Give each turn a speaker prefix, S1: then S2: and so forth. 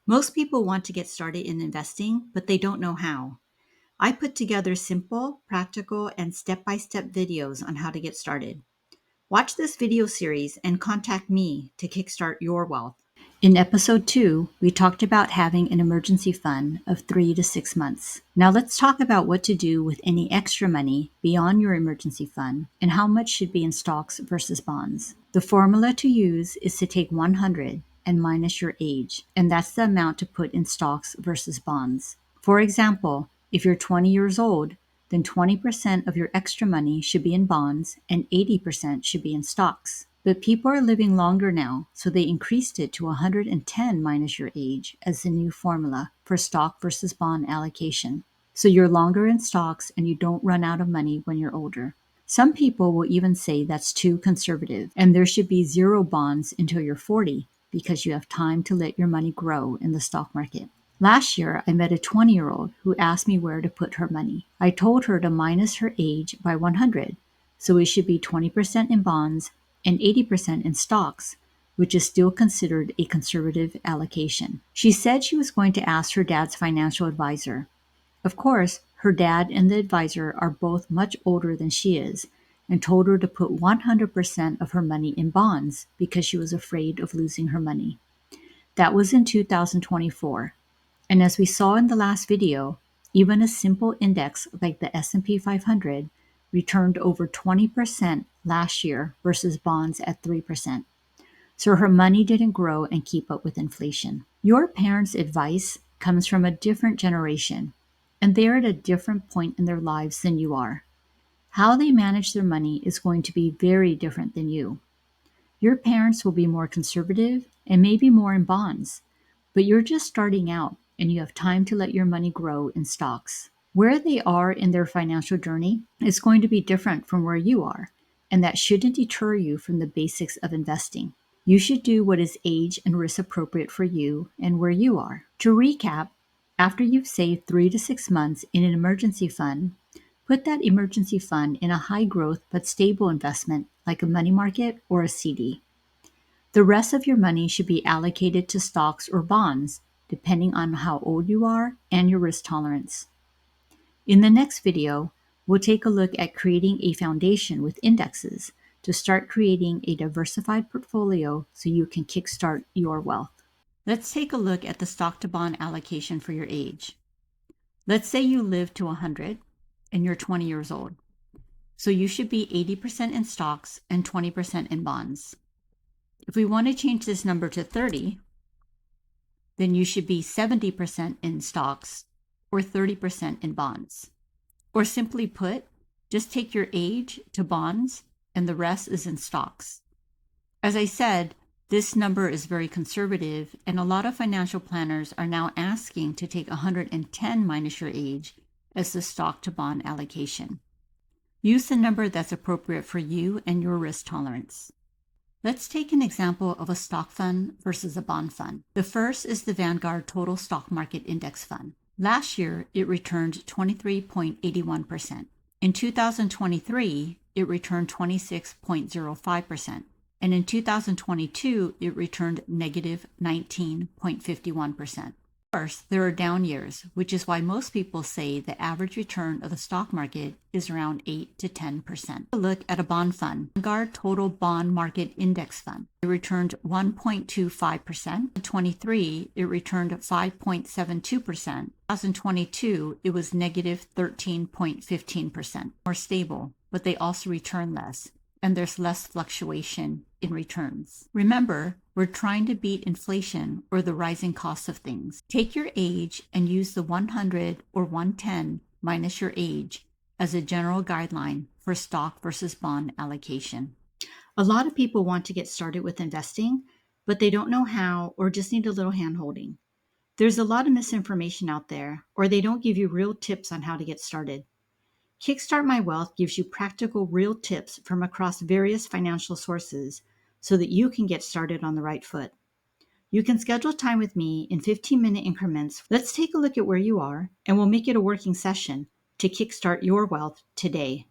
S1: Most people want to get started in investing, but they don't know how. I put together simple, practical, and step-by-step videos on how to get started. Watch this video series and contact me to kickstart your wealth. In episode 2, we talked about having an emergency fund of 3 to 6 months. Now let's talk about what to do with any extra money beyond your emergency fund and how much should be in stocks versus bonds. The formula to use is to take 100 and minus your age, and that's the amount to put in stocks versus bonds. For example, if you're 20 years old, then 20% of your extra money should be in bonds and 80% should be in stocks. But people are living longer now, so they increased it to 110 minus your age as the new formula for stock versus bond allocation. So you're longer in stocks and you don't run out of money when you're older. Some people will even say that's too conservative and there should be zero bonds until you're 40 because you have time to let your money grow in the stock market. Last year, I met a 20-year-old who asked me where to put her money. I told her to minus her age by 100, so it should be 20% in bonds and 80% in stocks, which is still considered a conservative allocation. She said she was going to ask her dad's financial advisor. Of course, her dad and the advisor are both much older than she is, and told her to put 100% of her money in bonds because she was afraid of losing her money. That was in 2024. And as we saw in the last video, even a simple index like the S&P 500 returned over 20% last year versus bonds at 3%. So her money didn't grow and keep up with inflation. Your parents' advice comes from a different generation, and they're at a different point in their lives than you are. How they manage their money is going to be very different than you. Your parents will be more conservative and maybe more in bonds, but you're just starting out and you have time to let your money grow in stocks. Where they are in their financial journey is going to be different from where you are, and that shouldn't deter you from the basics of investing. You should do what is age and risk appropriate for you and where you are. To recap, after you've saved 3 to 6 months in an emergency fund, put that emergency fund in a high growth but stable investment like a money market or a CD. The rest of your money should be allocated to stocks or bonds, depending on how old you are and your risk tolerance. In the next video, we'll take a look at creating a foundation with indexes to start creating a diversified portfolio so you can kickstart your wealth. Let's take a look at the stock to bond allocation for your age. Let's say you live to 100 and you're 20 years old. So you should be 80% in stocks and 20% in bonds. If we want to change this number to 30, then you should be 70% in stocks or 30% in bonds. Or simply put, just take your age to bonds and the rest is in stocks. As I said, this number is very conservative and a lot of financial planners are now asking to take 110 minus your age as the stock to bond allocation. Use the number that's appropriate for you and your risk tolerance. Let's take an example of a stock fund versus a bond fund. The first is the Vanguard Total Stock Market Index Fund. Last year, it returned 23.81%. In 2023, it returned 26.05%. And in 2022, it returned negative 19.51%. Of course, there are down years, which is why most people say the average return of the stock market is around 8 to 10%. Look at a bond fund, Vanguard Total Bond Market Index Fund. It returned 1.25%. In 2023, it returned 5.72%. In 2022, it was negative 13.15%. More stable, but they also return less, and there's less fluctuation in returns. Remember, we're trying to beat inflation or the rising cost of things. Take your age and use the 100 or 110 minus your age as a general guideline for stock versus bond allocation. A lot of people want to get started with investing, but they don't know how or just need a little hand-holding. There's a lot of misinformation out there, or they don't give you real tips on how to get started. Kickstart My Wealth gives you practical, real tips from across various financial sources so that you can get started on the right foot. You can schedule time with me in 15-minute increments. Let's take a look at where you are, and we'll make it a working session to kickstart your wealth today.